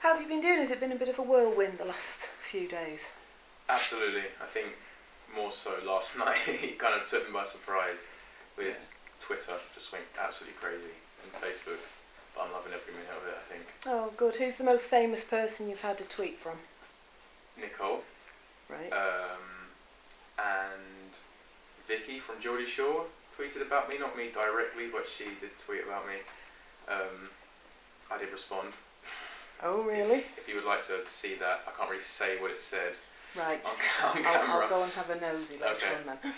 How have you been doing? Has it been a bit of a whirlwind the last few days? Absolutely. I think more so last night. He kind of took me by surprise with Twitter. Just went absolutely crazy. And Facebook. But I'm loving every minute of it, I think. Oh, good. Who's the most famous person you've had a tweet from? Nicole. Right. And Vicky from Geordie Shore tweeted about me. Not me directly, but she did tweet about me. I did respond. Oh, really? If you would like to see that, I can't really say what it said. Right. On camera. I'll go and have a nosy later Okay. on then.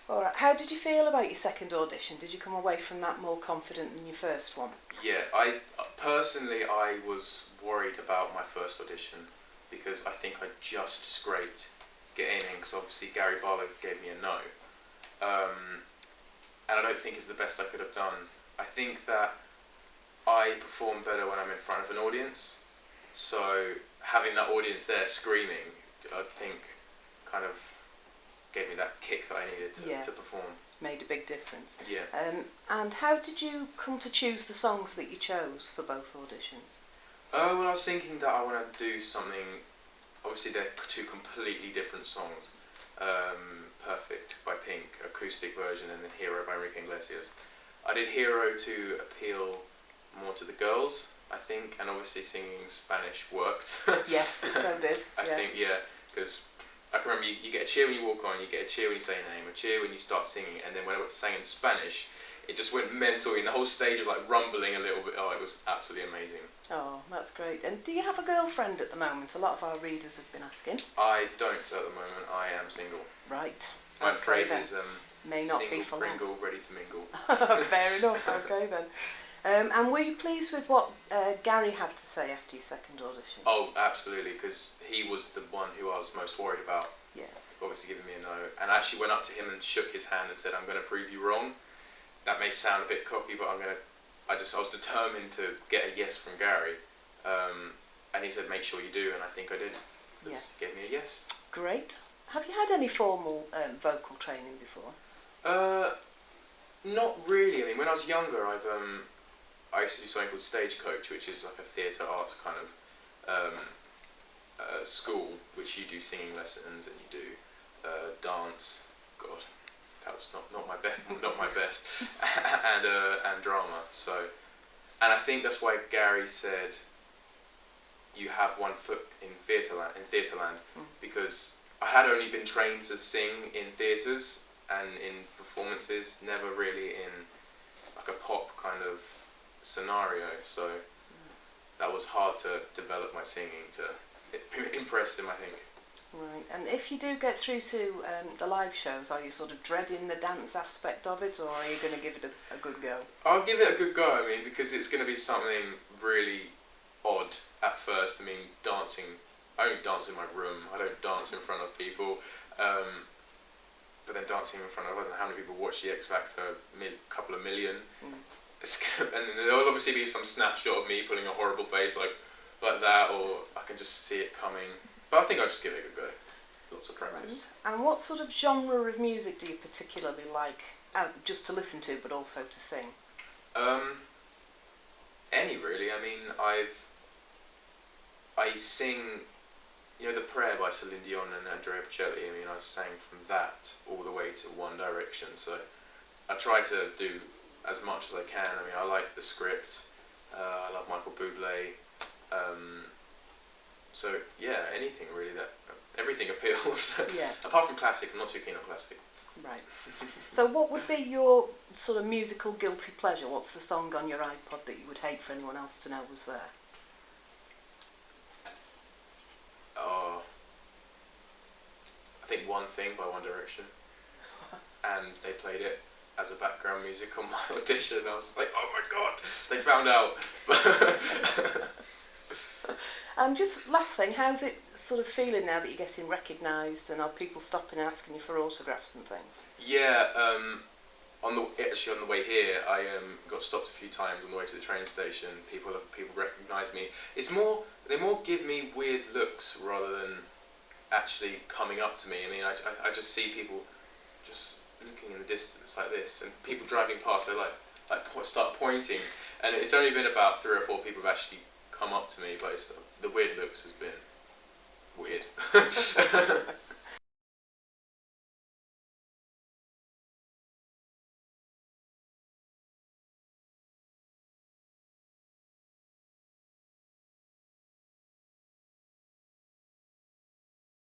All right. How did you feel about your second audition? Did you come away from that more confident than your first one? Yeah, I personally was worried about my first audition because I think I just scraped getting in because obviously Gary Barlow gave me a no. And I don't think it's the best I could have done. I think that I perform better when I'm in front of an audience. So having that audience there screaming, I think kind of gave me that kick that I needed to perform. Made a big difference. Yeah. And how did you come to choose the songs that you chose for both auditions? Well, I was thinking that I want to do something. Obviously, they're two completely different songs. Perfect by Pink, acoustic version, and then Hero by Enrique Iglesias. I did Hero to appeal more to the girls, I think, and obviously singing Spanish worked. Yes, it so did. I think, because I can remember you get a cheer when you walk on, you get a cheer when you say your name, a cheer when you start singing, and then when I sang in Spanish, it just went mental, and the whole stage was like rumbling a little bit. Oh, it was absolutely amazing. Oh, that's great. And do you have a girlfriend at the moment? A lot of our readers have been asking. I don't at the moment. I am single. Right. My phrase is may not single be for Pringle, long. ready to mingle. Fair enough. Okay then. And were you pleased with what Gary had to say after your second audition? Oh, absolutely, because he was the one who I was most worried about. Yeah. Obviously giving me a no, and I actually went up to him and shook his hand and said, "I'm going to prove you wrong." That may sound a bit cocky, but I was determined to get a yes from Gary, and he said, "Make sure you do," and I think I did. He gave me a yes. Great. Have you had any formal vocal training before? Not really. I mean, when I was younger, I used to do something called Stagecoach, which is like a theatre arts kind of school, which you do singing lessons and you do dance. God, that was not my best, not my best, and drama. So, and I think that's why Gary said you have one foot in theatreland, because I had only been trained to sing in theatres and in performances, never really in like a pop kind of scenario. So that was hard to develop my singing to impress him, I think. Right. And if you do get through to the live shows, are you sort of dreading the dance aspect of it, or are you going to give it a good go? I'll give it a good go, I mean, because it's going to be something really odd at first. I mean, dancing, I only dance in my room, I don't dance in front of people, but then dancing in front of, I don't know how many people watch the X Factor, a couple of million. And then there'll obviously be some snapshot of me putting a horrible face like that, or I can just see it coming. But I think I'll just give it a good go. Lots of practice. Right. And what sort of genre of music do you particularly like, just to listen to, but also to sing? Any really. I mean, I sing, you know, The Prayer by Celine Dion and Andrea Bocelli. I mean, I've sang from that all the way to One Direction. So I try to do as much as I can. I mean, I like the script. I love Michael Bublé. So yeah, anything really, everything appeals. Yeah. Apart from classic, I'm not too keen on classic. Right. So what would be your sort of musical guilty pleasure? What's the song on your iPod that you would hate for anyone else to know was there? Oh, I think One Thing by One Direction. And they played it as a background music on my audition. I was like, oh my god, they found out. And just last thing, how's it sort of feeling now that you're getting recognised, and are people stopping and asking you for autographs and things? Yeah, on the way here, I got stopped a few times on the way to the train station. People recognise me. They more give me weird looks rather than actually coming up to me. I mean, I just see people just looking in the distance like this, and people driving past, they like start pointing, and it's only been about 3 or 4 people have actually come up to me, but it's, the weird looks has been weird.